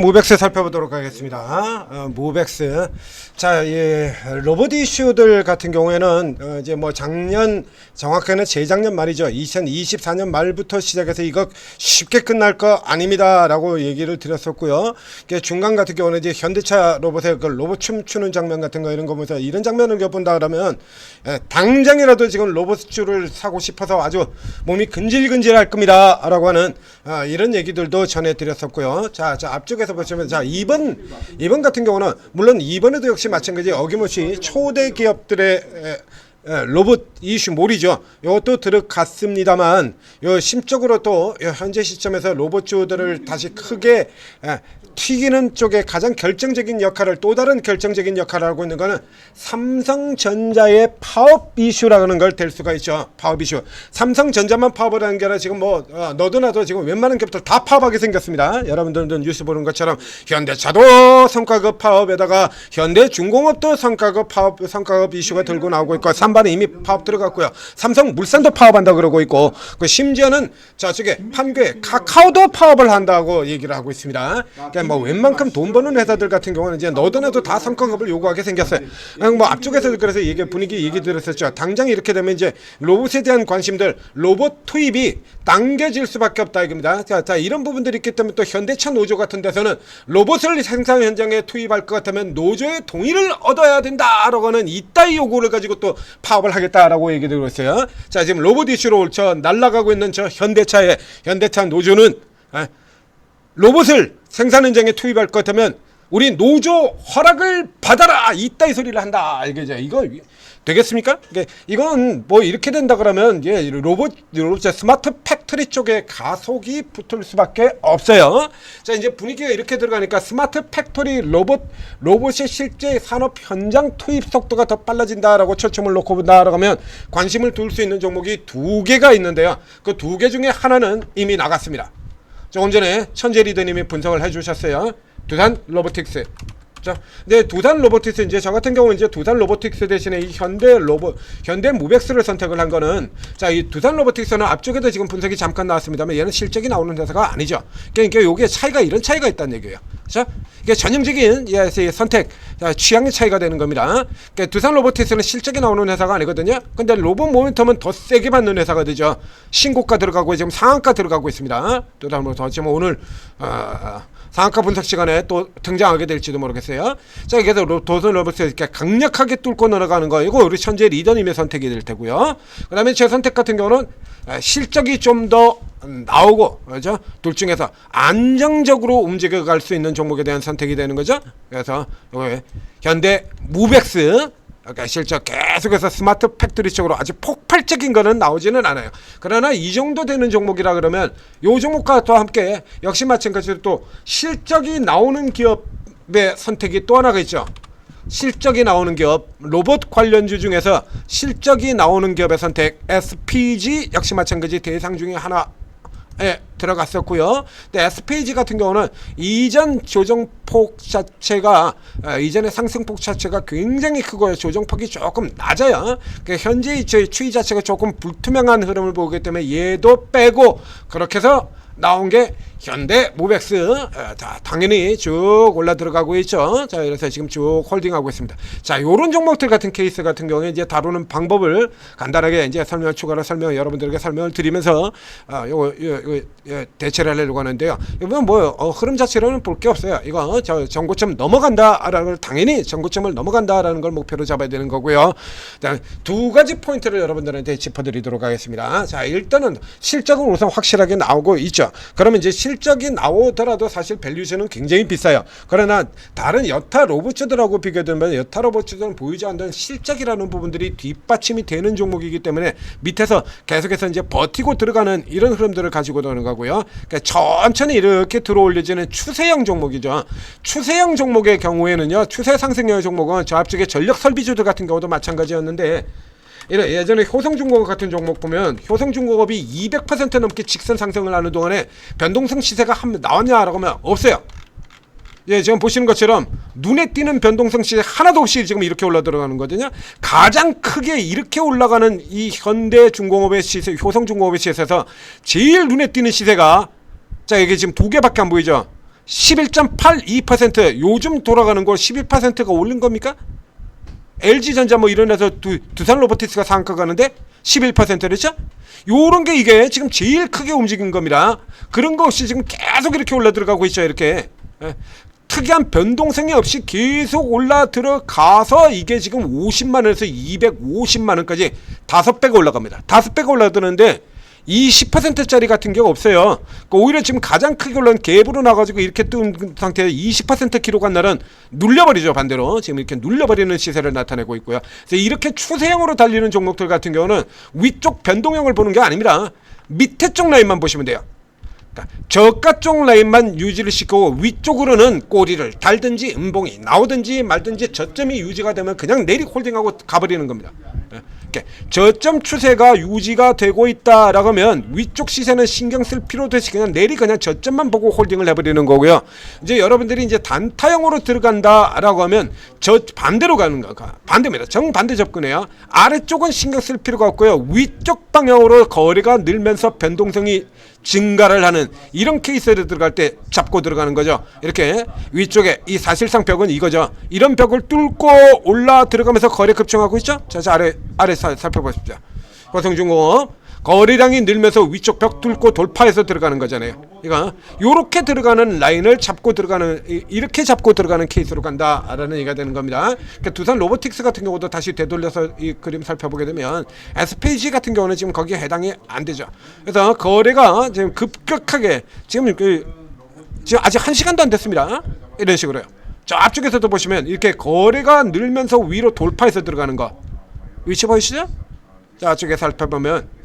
무벡스 살펴보도록 하겠습니다. 무벡스. 자, 로봇 이슈들 같은 경우에는 이제 뭐 작년, 정확하게는 재작년 말이죠. 2024년 말부터 시작해서 이거 쉽게 끝날 거 아닙니다라고 얘기를 드렸었고요. 중간 같은 경우는 이제 현대차 로봇의 그 로봇 춤추는 장면 같은 거 이런 거 보면서 이런 장면을 껴본다 그러면 당장이라도 지금 로봇줄을 사고 싶어서 아주 몸이 근질근질할 겁니다라고 하는 이런 얘기들도 전해드렸었고요. 자, 앞쪽에서 보시면 자, 이번 같은 경우는 물론 이번에도 역시 마찬가지 어김없이 초대 기업들의 로봇 이슈 몰이죠. 이것도 들어갔습니다만 심적으로 또 현재 시점에서 로봇주들을 다시 크게 튀기는 쪽에 가장 결정적인 역할을, 또 다른 결정적인 역할을 하고 있는 것은 삼성전자의 파업 이슈라는 걸 될 수가 있죠. 파업 이슈. 삼성전자만 파업을 하는 게 아니라 지금 뭐 너도 나도 지금 웬만한 기업들 다 파업하게 생겼습니다. 여러분들도 뉴스 보는 것처럼 현대차도 성과급 파업에다가 현대중공업도 성과급 이슈가 들고 나오고 있고, 삼반에 이미 파업 들어갔고요. 삼성물산도 파업한다 그러고 있고, 심지어는 저쪽에 판교에 카카오도 파업을 한다고 얘기를 하고 있습니다. 그러니까 뭐 웬만큼 돈 버는 회사들 같은 경우는 이제 너도 나도 다 성과급을 요구하게 생겼어요. 뭐 앞쪽에서 그래서 분위기 얘기 들었었죠. 당장 이렇게 되면 이제 로봇에 대한 관심들, 로봇 투입이 당겨질 수밖에 없다 이겁니다. 자, 이런 부분들이 있기 때문에 또 현대차 노조 같은 데서는 로봇을 생산 현장에 투입할 것 같으면 노조의 동의를 얻어야 된다라고 하는 이따위 요구를 가지고 또 파업을 하겠다라고 얘기 들고 있어요. 자, 지금 로봇 이슈로 날아가고 있는 저 현대차 노조는 로봇을 생산 현장에 투입할 것 같으면 우리 노조 허락을 받아라 이따위 소리를 한다. 이거 되겠습니까? 이건 뭐 이렇게 된다 그러면 로봇 스마트 팩토리 쪽에 가속이 붙을 수밖에 없어요. 자, 이제 분위기가 이렇게 들어가니까 스마트 팩토리 로봇의 실제 산업 현장 투입 속도가 더 빨라진다라고 초점을 놓고 본다라고 하면 관심을 둘 수 있는 종목이 두 개가 있는데요. 그 두 개 중에 하나는 이미 나갔습니다. 조금 전에 천재 리더님이 분석을 해주셨어요. 두산 로보틱스. 자, 네, 두산 로보틱스, 이제 저 같은 경우는 이제 두산 로보틱스 대신에 이 현대 무벡스를 선택을 한 거는, 자, 이 두산 로보틱스는 앞쪽에도 지금 분석이 잠깐 나왔습니다만 얘는 실적이 나오는 회사가 아니죠. 그러니까 요게 차이가, 이런 차이가 있다는 얘기예요. 그렇죠? 이게 전형적인 선택, 취향의 차이가 되는 겁니다. 그러니까 두산 로보틱스는 실적이 나오는 회사가 아니거든요. 근데 로봇 모멘텀은 더 세게 받는 회사가 되죠. 신고가 들어가고 지금 상한가 들어가고 있습니다. 또 다음으로 지금 오늘 상한가 분석 시간에 또 등장하게 될지도 모르겠어요. 자, 그래서 두산 로보틱스 이렇게 강력하게 뚫고 내려가는 거, 이거 우리 천재 리더님의 선택이 될 테고요. 그 다음에 제 선택 같은 경우는 실적이 좀 더 나오고, 그렇죠? 둘 중에서 안정적으로 움직여갈 수 있는 종목에 대한 선택이 되는 거죠. 그래서 현대 무벡스, 그러니까 실적 계속해서 스마트 팩토리 쪽으로 아주 폭발적인 거는 나오지는 않아요. 그러나 이 정도 되는 종목이라 그러면 요 종목과 또 함께 역시 마찬가지로 또 실적이 나오는 기업의 선택이 또 하나가 있죠. 실적이 나오는 기업, 로봇 관련주 중에서 실적이 나오는 기업의 선택, SPG 역시 마찬가지 대상 중에 하나에 들어갔었고요. 근데 SPG 같은 경우는 이전 조정폭 자체가, 이전의 상승폭 자체가 굉장히 크고요. 조정폭이 조금 낮아요. 그러니까 현재 추이 자체가 조금 불투명한 흐름을 보기 때문에 얘도 빼고 그렇게 해서 나온 게 현대 무벡스. 당연히 쭉 올라 들어가고 있죠. 자, 그래서 지금 쭉 홀딩하고 있습니다. 자, 요런 종목들 같은 케이스 같은 경우에 이제 다루는 방법을 간단하게 이제 추가로 여러분들에게 설명을 드리면서 대체를 하려고 하는데요. 이건 흐름 자체로는 볼 게 없어요. 이거 전고점 넘어간다라는 걸, 당연히 전고점을 넘어간다라는 걸 목표로 잡아야 되는 거고요. 두 가지 포인트를 여러분들한테 짚어드리도록 하겠습니다. 자, 일단은 실적은 우선 확실하게 나오고 있죠. 그러면 이제 실적이 나오더라도 사실 밸류션은 굉장히 비싸요. 그러나 다른 여타 로봇주들하고 비교되면 여타 로봇주들은 보이지 않는 실적이라는 부분들이 뒷받침이 되는 종목이기 때문에 밑에서 계속해서 이제 버티고 들어가는 이런 흐름들을 가지고 도는 거고요. 그러니까 천천히 이렇게 들어올려지는 추세형 종목이죠. 추세형 종목의 경우에는요, 추세 상승형 종목은 저 앞쪽에 전력 설비주들 같은 경우도 마찬가지였는데, 예전에 효성중공업 같은 종목 보면 효성중공업이 200% 넘게 직선 상승을 하는 동안에 변동성 시세가 나왔냐라고 하면 없어요. 지금 보시는 것처럼 눈에 띄는 변동성 시세 하나도 없이 지금 이렇게 올라 들어가는 거거든요. 가장 크게 이렇게 올라가는 이 현대중공업의 시세, 효성중공업의 시세에서 제일 눈에 띄는 시세가, 자, 이게 지금 두 개밖에 안 보이죠. 11.82%, 요즘 돌아가는 걸 11%가 올린 겁니까? LG전자 뭐 이런 데서 두산 로보틱스가 상한가 가는데 11%랬죠? 요런 게 이게 지금 제일 크게 움직인 겁니다. 그런 거 없이 지금 계속 이렇게 올라 들어가고 있죠. 이렇게 특이한 변동성이 없이 계속 올라 들어가서 이게 지금 50만원에서 250만원까지 5배가 올라갑니다. 5배가 올라드는데 이 10%짜리 같은 경우 없어요. 그러니까 오히려 지금 가장 크게 올라온 갭으로 나가지고 이렇게 뜬 상태에서 20% 기록한 날은 눌려버리죠. 반대로 지금 이렇게 눌려버리는 시세를 나타내고 있고요. 그래서 이렇게 추세형으로 달리는 종목들 같은 경우는 위쪽 변동형을 보는 게 아닙니다. 밑에 쪽 라인만 보시면 돼요. 그러니까 저가 쪽 라인만 유지를 시키고 위쪽으로는 꼬리를 달든지 음봉이 나오든지 말든지 저점이 유지가 되면 그냥 내리 홀딩하고 가버리는 겁니다. 저점 추세가 유지가 되고 있다라고 하면 위쪽 시세는 신경 쓸 필요도 없이 그냥 내리 그냥 저점만 보고 홀딩을 해버리는 거고요. 이제 여러분들이 이제 단타형으로 들어간다라고 하면 저 반대로 가는 거가 반대입니다. 정반대 접근해요. 아래쪽은 신경 쓸 필요가 없고요. 위쪽 방향으로 거리가 늘면서 변동성이 증가를 하는 이런 케이스를 들어갈 때 잡고 들어가는 거죠. 이렇게 위쪽에 이 사실상 벽은 이거죠. 이런 벽을 뚫고 올라 들어가면서 거래 급증하고 있죠. 자, 아래 살펴보십시오. 화성중공업 거래량이 늘면서 위쪽 벽 뚫고 돌파해서 들어가는 거잖아요. 이거 요렇게 들어가는 라인을 잡고 들어가는 이렇게 잡고 들어가는 케이스로 간다라는 얘기가 되는 겁니다. 그러니까 두산 로보틱스 같은 경우도 다시 되돌려서 이 그림 살펴보게 되면 SPG 같은 경우는 지금 거기에 해당이 안 되죠. 그래서 거래가 지금 급격하게 지금 지금 아직 1시간도 안 됐습니다. 이런 식으로요. 저 앞쪽에서도 보시면 이렇게 거래가 늘면서 위로 돌파해서 들어가는 거 위치 보이시죠? 자, 앞쪽에 살펴보면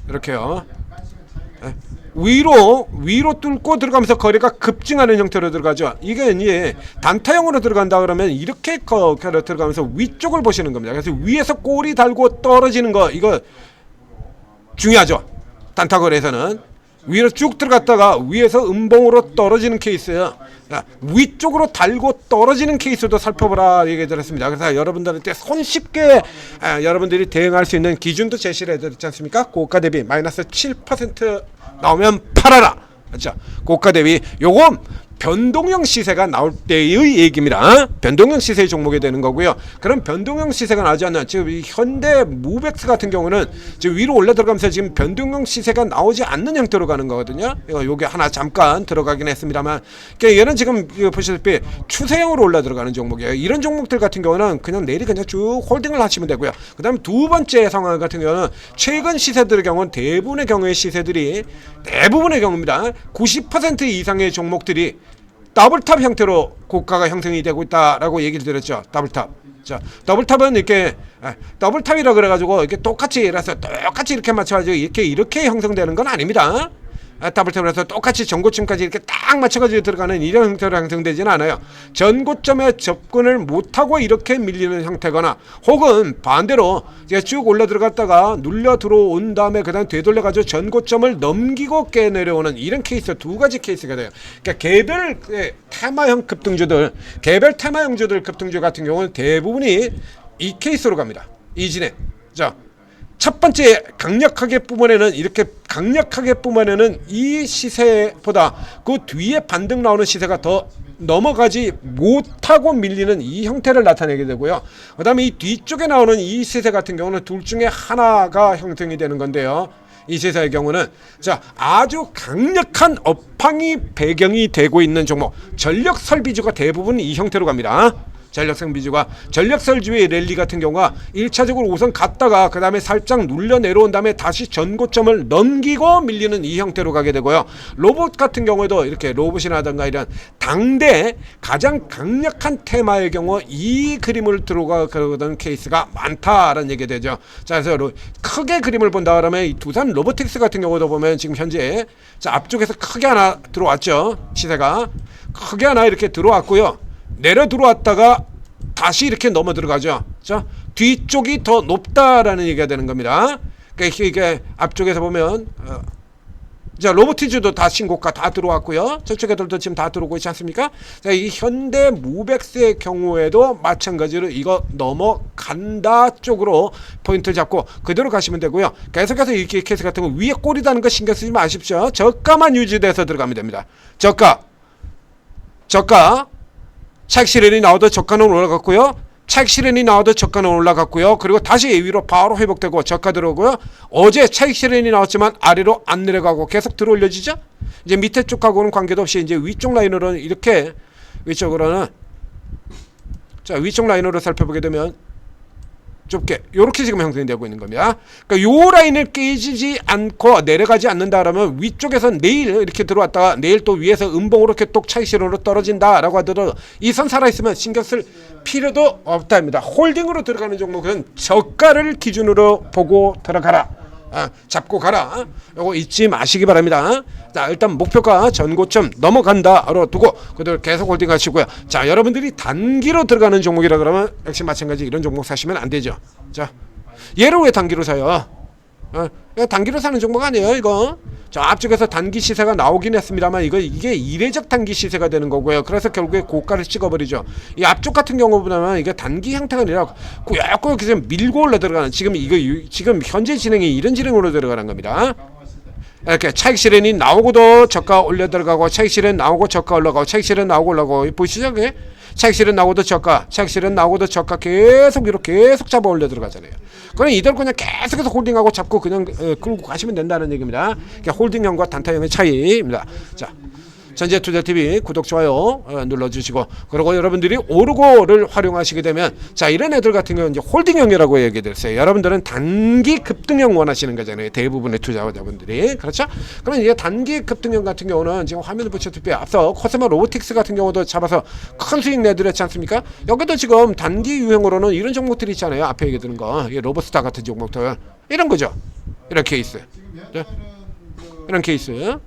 이렇게요. 위로 뚫고 들어가면서 거래가 급증하는 형태로 들어가죠. 이게 이제 단타형으로 들어간다 그러면 이렇게 들어가면서 위쪽을 보시는 겁니다. 그래서 위에서 꼬리 달고 떨어지는 거 이거 중요하죠. 단타 거래에서는 위로 쭉 들어갔다가 위에서 음봉으로 떨어지는 케이스예요. 위쪽으로 달고 떨어지는 케이스도 살펴보라 얘기 드렸습니다. 그래서 여러분들한테 손쉽게 여러분들이 대응할 수 있는 기준도 제시를 해드렸지 않습니까? 고가 대비 마이너스 7% 나오면 팔아라. 그렇죠? 고가 대비 요건 변동형 시세가 나올 때의 얘기입니다. 변동형 시세 종목이 되는 거고요. 그럼 변동형 시세가 나오지 않는 지금 이 현대 무벡스 같은 경우는 지금 위로 올라 들어가면서 지금 변동형 시세가 나오지 않는 형태로 가는 거거든요. 요게 하나 잠깐 들어가긴 했습니다만, 그러니까 얘는 지금 보시다시피 추세형으로 올라 들어가는 종목이에요. 이런 종목들 같은 경우는 그냥 내리 그냥 쭉 홀딩을 하시면 되고요. 그다음에 두 번째 상황 같은 경우는 최근 시세들의 경우는 대부분의 경우입니다. 90% 이상의 종목들이 더블탑 형태로 고가가 형성이 되고 있다라고 얘기를 드렸죠. 더블탑. 자, 더블탑은 이렇게 더블탑이라 그래가지고 이렇게 똑같이 이렇게 맞춰가지고 이렇게 형성되는 건 아닙니다. 더블탑을 해서 똑같이 전고점까지 이렇게 딱 맞춰가지고 들어가는 이런 형태로 형성되지는 않아요. 전고점에 접근을 못하고 이렇게 밀리는 형태거나 혹은 반대로 쭉 올라 들어갔다가 눌려 들어온 다음에 그 다음 되돌려가지고 전고점을 넘기고 깨 내려오는 이런 케이스 두 가지 케이스가 돼요. 그러니까 개별 테마형 급등주들 급등주 같은 경우는 대부분이 이 케이스로 갑니다. 이 진행. 자, 첫 번째 강력하게 뿜어내는 이 시세보다 그 뒤에 반등 나오는 시세가 더 넘어가지 못하고 밀리는 이 형태를 나타내게 되고요. 그 다음에 이 뒤쪽에 나오는 이 시세 같은 경우는 둘 중에 하나가 형성이 되는 건데요. 이 시세의 경우는 자, 아주 강력한 업황이 배경이 되고 있는 종목, 전력 설비주가 대부분 이 형태로 갑니다. 전력설주의 랠리 같은 경우가 1차적으로 우선 갔다가 그 다음에 살짝 눌려 내려온 다음에 다시 전고점을 넘기고 밀리는 이 형태로 가게 되고요. 로봇 같은 경우에도 이렇게 로봇이라든가 이런 당대 가장 강력한 테마의 경우 이 그림을 들어가는 케이스가 많다라는 얘기가 되죠. 자, 그래서 크게 그림을 본다 그러면 이 두산 로보틱스 같은 경우도 보면 지금 현재 자, 앞쪽에서 크게 하나 들어왔죠. 시세가 크게 하나 이렇게 들어왔고요. 내려 들어왔다가 다시 이렇게 넘어 들어가죠. 자, 뒤쪽이 더 높다라는 얘기가 되는 겁니다. 그러니까 이게 앞쪽에서 보면 자, 로보티즈도 다 신고가 다 들어왔고요. 저쪽에들도 지금 다 들어오고 있지 않습니까? 자, 이 현대 무벡스의 경우에도 마찬가지로 이거 넘어간다 쪽으로 포인트를 잡고 그대로 가시면 되고요. 계속해서 이 케이스 같은 거 위에 꼬리 다는 거 신경 쓰지 마십시오. 저가만 유지돼서 들어가면 됩니다. 저가 저가 차익 실현이 나와도 저가는 올라갔고요. 차익 실현이 나와도 저가는 올라갔고요. 그리고 다시 위로 바로 회복되고 저가 들어오고요. 어제 차익 실현이 나왔지만 아래로 안 내려가고 계속 들어 올려지죠. 이제 밑에 쪽하고는 관계도 없이 이제 위쪽 라인으로는 이렇게 위쪽으로는 자 위쪽 라인으로 살펴보게 되면 좁게 이렇게 지금 형성이 되고 있는 겁니다. 그러니까 요 라인을 깨지지 않고 내려가지 않는다라면 위쪽에서 내일 이렇게 들어왔다가 내일 또 위에서 음봉으로 이렇게 또 차익 실현으로 떨어진다라고 하더라도 이 선 살아있으면 신경 쓸 필요도 없답니다. 홀딩으로 들어가는 종목은 저가를 기준으로 보고 들어가라. 잡고 가라. 요거 잊지 마시기 바랍니다. 자, 일단 목표가 전고점 넘어간다로 두고 그대로 계속 홀딩 하시고요. 자, 여러분들이 단기로 들어가는 종목이라 그러면 역시 마찬가지 이런 종목 사시면 안 되죠. 자, 얘를 왜 단기로 사요? 단기로 사는 종목 아니에요, 이거. 저 앞쪽에서 단기 시세가 나오긴 했습니다만 이게 이례적 단기 시세가 되는 거고요. 그래서 결국에 고가를 찍어버리죠. 이 앞쪽 같은 경우 보면 이게 단기 형태가 아니라 꾸역꾸역 그냥 밀고 올라 들어가는 지금 현재 진행이 이런 진행으로 들어가는 겁니다. 이렇게 차익 실현이 나오고도 저가 올려 들어가고 차익 실현 나오고 저가 올라가고 차익 실현 나오고 올라가고 보시죠? 그게? 차익 실현 나오고도 저가, 차익 실현 나오고도 저가 계속 이렇게 계속 잡아 올려 들어가잖아요. 그럼 이대로 그냥 계속해서 홀딩하고 잡고 그냥 끌고 가시면 된다는 얘기입니다. 그러니까 홀딩형과 단타형의 차이입니다. 자, 전재투자TV 구독, 좋아요 눌러주시고 그리고 여러분들이 오르고를 활용하시게 되면 자 이런 애들 같은 경우는 이제 홀딩형이라고 얘기됐어요. 여러분들은 단기 급등형 원하시는 거잖아요. 대부분의 투자자분들이. 그렇죠? 그러면 이제 단기 급등형 같은 경우는 지금 화면을 보셨다시피 앞서 코스모 로보틱스 같은 경우도 잡아서 큰 수익 내드렸지 않습니까? 여기도 지금 단기 유형으로는 이런 종목들이 있잖아요. 앞에 얘기 드는 거 로보스타 같은 종목들 이런 거죠. 이런 케이스. 이런 케이스.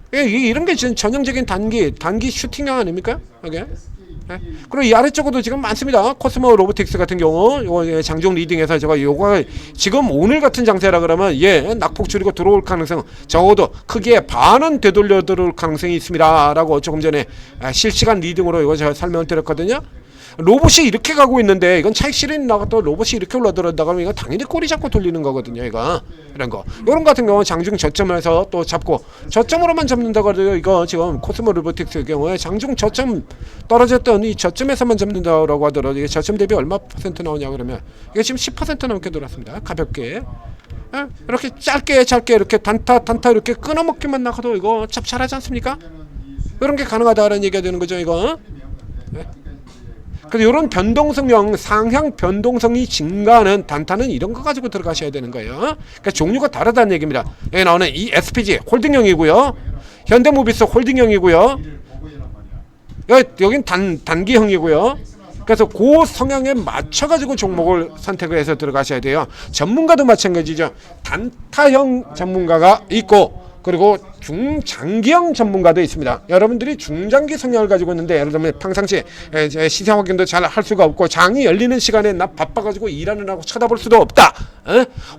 이런 게 전형적인 단기 슈팅형 아닙니까? 이게. 그리고 이 아래쪽으로도 지금 많습니다. 코스모 로보틱스 같은 경우 요거 장중 리딩해서 제가 요거 지금 오늘 같은 장세라 그러면 낙폭 줄이고 들어올 가능성 적어도 크게 반은 되돌려 들어올 가능성이 있습니다라고 조금 전에 실시간 리딩으로 이거 제가 설명을 드렸거든요. 로봇이 이렇게 가고 있는데 이건 차익 실현이 나갔다 로봇이 이렇게 올라들었다 그러면 이건 당연히 꼬리 잡고 돌리는 거거든요. 이거 이런 거 이런 같은 경우는 장중 저점에서 또 잡고 저점으로만 잡는다고 해도 이거 지금 코스모 로보틱스의 경우에 장중 저점 떨어졌던 이 저점에서만 잡는다고 하더라도 이게 저점 대비 얼마 퍼센트 나오냐 그러면 이게 지금 10% 넘게 돌았습니다. 가볍게 이렇게 짧게 이렇게 단타 이렇게 끊어먹기만 나가도 이거 짭짤하지 않습니까? 이런 게 가능하다라는 얘기가 되는 거죠. 이거. 그래서 이런 변동성형 상향 변동성이 증가하는 단타는 이런 거 가지고 들어가셔야 되는 거예요. 그러니까 종류가 다르다는 얘기입니다. 여기 나오는 이 SPG 홀딩형이고요. 현대모비스 홀딩형이고요. 여긴 단기형이고요. 그래서 그 성향에 맞춰가지고 종목을 선택을 해서 들어가셔야 돼요. 전문가도 마찬가지죠. 단타형 전문가가 있고 그리고 중장기형 전문가도 있습니다. 여러분들이 중장기 성향을 가지고 있는데 예를 들면 평상시에 시세 확인도 잘 할 수가 없고 장이 열리는 시간에 나 바빠가지고 일하느라고 쳐다볼 수도 없다.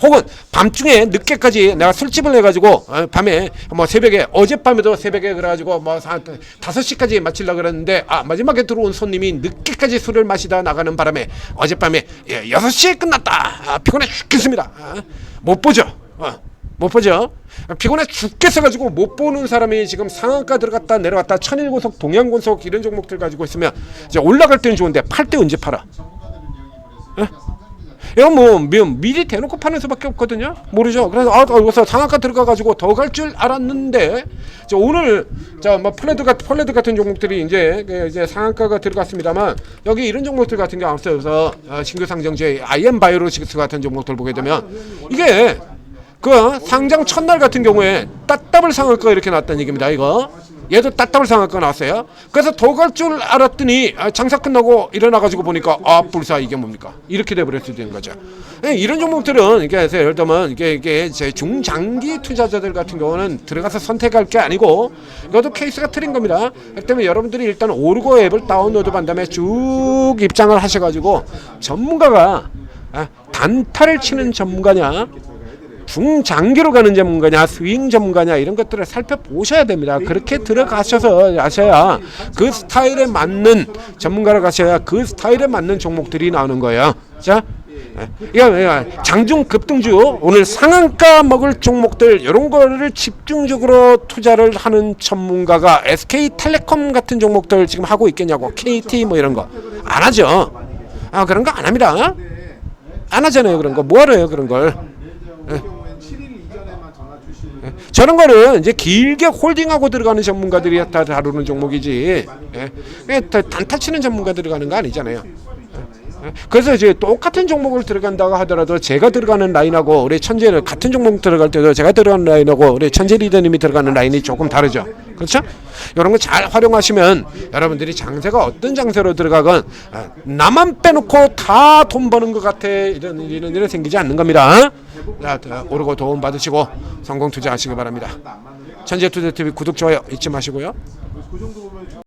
혹은 밤중에 늦게까지 내가 술집을 해가지고 밤에 뭐 새벽에 어젯밤에도 새벽에 그래가지고 뭐 5시까지 마치려고 그랬는데 마지막에 들어온 손님이 늦게까지 술을 마시다 나가는 바람에 어젯밤에 6시에 끝났다. 피곤해 죽겠습니다. 못 보죠. 못 보죠. 피곤해 죽겠어 가지고 못 보는 사람이 지금 상한가 들어갔다 내려갔다 천일고속 동양고속 이런 종목들 가지고 있으면 이제 올라갈 때는 좋은데 팔 때 언제 팔아? 이건 뭐 미리 대놓고 파는 수밖에 없거든요. 모르죠. 그래서 여기서 상한가 들어가 가지고 더 갈 줄 알았는데 오늘 뭐 폴레드 같은 종목들이 이제 상한가가 들어갔습니다만 여기 이런 종목들 같은 경우 앞서서 신규 상장주의 IM바이오로직스 같은 종목들 보게 되면 이게 그 상장 첫날 같은 경우에 따따블 상한가 이렇게 나왔다는 얘기입니다. 이거 얘도 따따블 상한가 나왔어요. 그래서 더 갈 줄 알았더니 장사 끝나고 일어나가지고 보니까 불사 이게 뭡니까? 이렇게 돼버렸을 때는 거죠. 이런 종목들은 이게 예를 들면 이게 중장기 투자자들 같은 경우는 들어가서 선택할 게 아니고 이것도 케이스가 틀린 겁니다. 그렇기 때문에 여러분들이 일단 오르고 앱을 다운로드 한 다음에 쭉 입장을 하셔가지고 전문가가 단타를 치는 전문가냐 중장기로 가는 전문가냐 스윙 전문가냐 이런 것들을 살펴보셔야 됩니다. 그렇게 들어가셔서 아셔야 그 스타일에 맞는 전문가로 가셔야 그 스타일에 맞는 종목들이 나오는 거예요. 자, 이거 장중 급등주 오늘 상한가 먹을 종목들 이런 거를 집중적으로 투자를 하는 전문가가 SK텔레콤 같은 종목들 지금 하고 있겠냐고. KT 뭐 이런 거 안 하죠. 그런 거 안 합니다. 안 하잖아요. 그런 거 뭐하러 해요 그런 걸. 저런 거는 이제 길게 홀딩하고 들어가는 전문가들이 다 다루는 종목이지. 단타 치는 전문가 들어가는 거 아니잖아요. 그래서 이제 똑같은 종목을 들어간다고 하더라도 제가 들어가는 라인하고 우리 천재 같은 종목 들어갈 때도 제가 들어가는 라인하고 우리 천재 리더님이 들어가는 라인이 조금 다르죠. 그렇죠? 이런 거 잘 활용하시면 여러분들이 장세가 어떤 장세로 들어가건 나만 빼놓고 다 돈 버는 것 같아 이런 일은 생기지 않는 겁니다. 자, 오르고 도움 받으시고 성공 투자하시기 바랍니다. 천재투자TV 구독 좋아요 잊지 마시고요.